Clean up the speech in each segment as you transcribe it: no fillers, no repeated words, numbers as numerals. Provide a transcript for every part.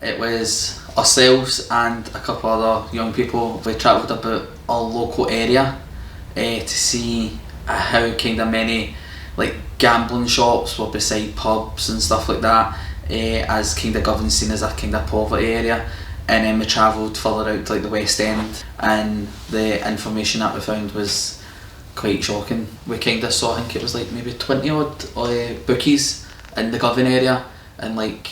It was ourselves and a couple other young people. We travelled about our local area to see how kind of many like gambling shops were beside pubs and stuff like that, as kind of Govan seen as a kind of poverty area. And then we travelled further out to like the West End, and the information that we found was quite shocking. We kind of saw, I think it was like maybe 20 odd bookies in the Govan area, and like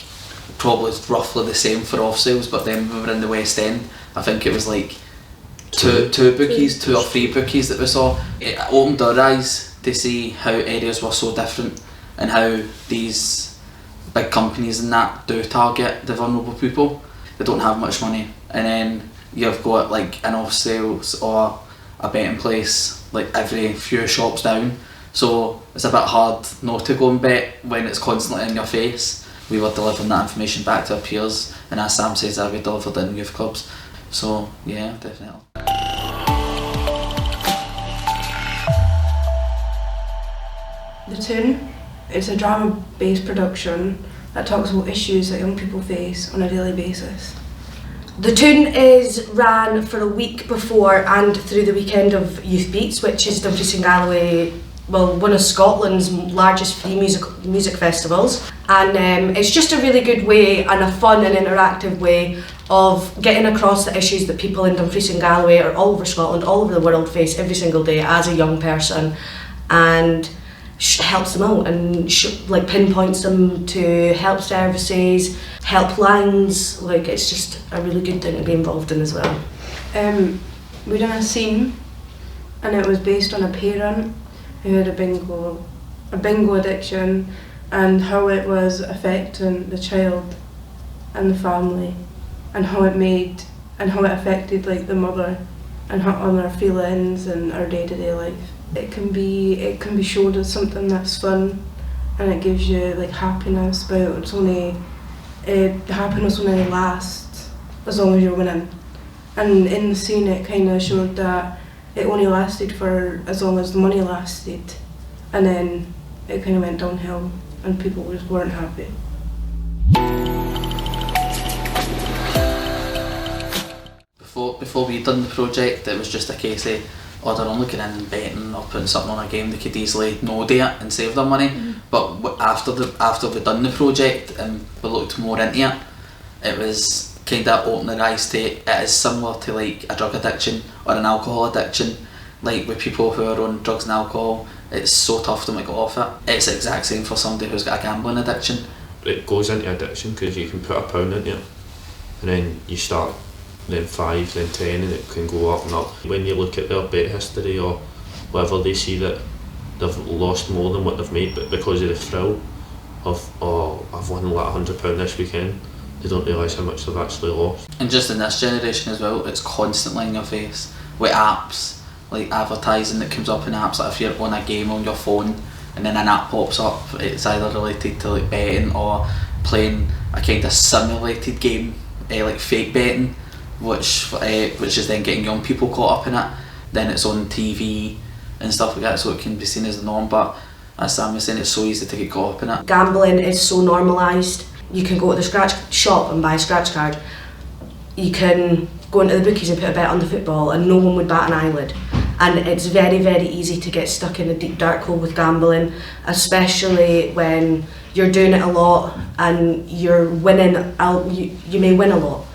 probably roughly the same for off sales. But then when we were in the West End, I think it was like two bookies, 2 or 3 bookies that we saw. It opened our eyes to see how areas were so different, and how these big companies and that do target the vulnerable people. They don't have much money, and then you've got like an off sales or a betting place like every few shops down, so it's a bit hard not to go and bet when it's constantly in your face. We were delivering that information back to our peers, and as Sam says, that we delivered it in youth clubs. So yeah, definitely. The Toon, it's a drama-based production that talks about issues that young people face on a daily basis. The Toon is ran for a week before and through the weekend of Youth Beats, which is Dumfries and Galloway, well, one of Scotland's largest free music festivals. And it's just a really good way and a fun and interactive way of getting across the issues that people in Dumfries and Galloway or all over Scotland, all over the world face every single day as a young person, and helps them out and like pinpoints them to help services, helplines. Like, it's just a really good thing to be involved in as well. We done a scene, and it was based on a parent who had a bingo addiction, and how it was affecting the child and the family, and how it affected like the mother and how on our feelings and our day-to-day life. It can be showed as something that's fun, and it gives you like happiness, but happiness only lasts as long as you're winning. And in the scene it kind of showed that it only lasted for as long as the money lasted, and then it kind of went downhill and people just weren't happy. Before we'd done the project, it was just a case of, oh, they're only going in and betting or putting something on a game, they could easily no do it and save their money. But after we'd done the project and we looked more into it, it was kind of opening our eyes to it is similar to like a drug addiction or an alcohol addiction. Like with people who are on drugs and alcohol, it's so tough for them to get off it. It's the exact same for somebody who's got a gambling addiction. It goes into addiction because you can put £1 into it, and then you start, then 5, then 10, and it can go up and up. When you look at their bet history or whatever, they see that they've lost more than what they've made, but because of the thrill of, oh, I've won like £100 this weekend, they don't realise how much they've actually lost. And just in this generation as well, it's constantly in your face with apps, like advertising that comes up in apps. Like if you're on a game on your phone and then an app pops up, it's either related to like betting or playing a kind of simulated game, like fake betting, which is then getting young people caught up in it. Then it's on TV and stuff like that, so it can be seen as the norm. But as Sam was saying, it's so easy to get caught up in it. Gambling is so normalised. You can go to the scratch shop and buy a scratch card. You can go into the bookies and put a bet on the football and no one would bat an eyelid. And it's very, very easy to get stuck in a deep dark hole with gambling, especially when you're doing it a lot and you're winning. You may win a lot,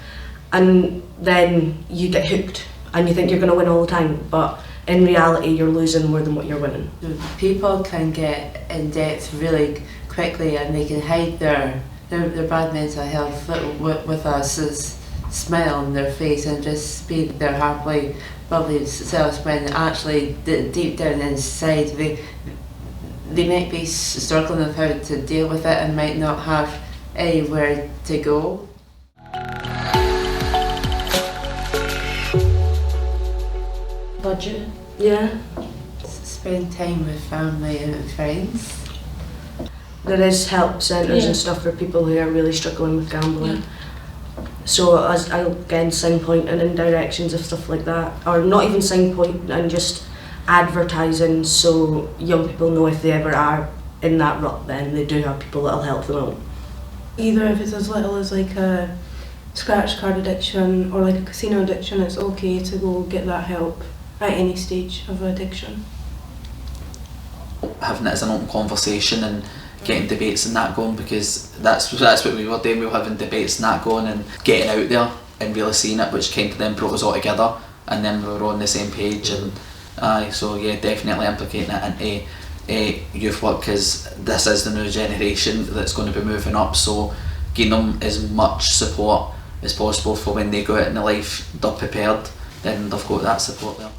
and then you get hooked and you think you're going to win all the time, but in reality you're losing more than what you're winning. People can get in debt really quickly, and they can hide their bad mental health with a smile on their face and just be their happily, bubbly selves, when actually deep down inside they might be struggling with how to deal with it and might not have anywhere to go. Budget? Yeah. Spend time with family and friends. There is help centres and stuff for people who are really struggling with gambling. Yeah. So as again, signpointing in directions of stuff like that, or not even signpointing, and just advertising so young people know if they ever are in that rut, then they do have people that'll help them out. Either if it's as little as like a scratch card addiction or like a casino addiction, it's okay to go get that help at any stage of addiction. Having it as an open conversation and getting debates and that going, because that's what we were doing. We were having debates and that going and getting out there and really seeing it, which kind of then brought us all together, and then we were on the same page. And so yeah, definitely implicating it into youth work, because this is the new generation that's going to be moving up, so giving them as much support as possible for when they go out in their life, they're prepared, then they've got that support there.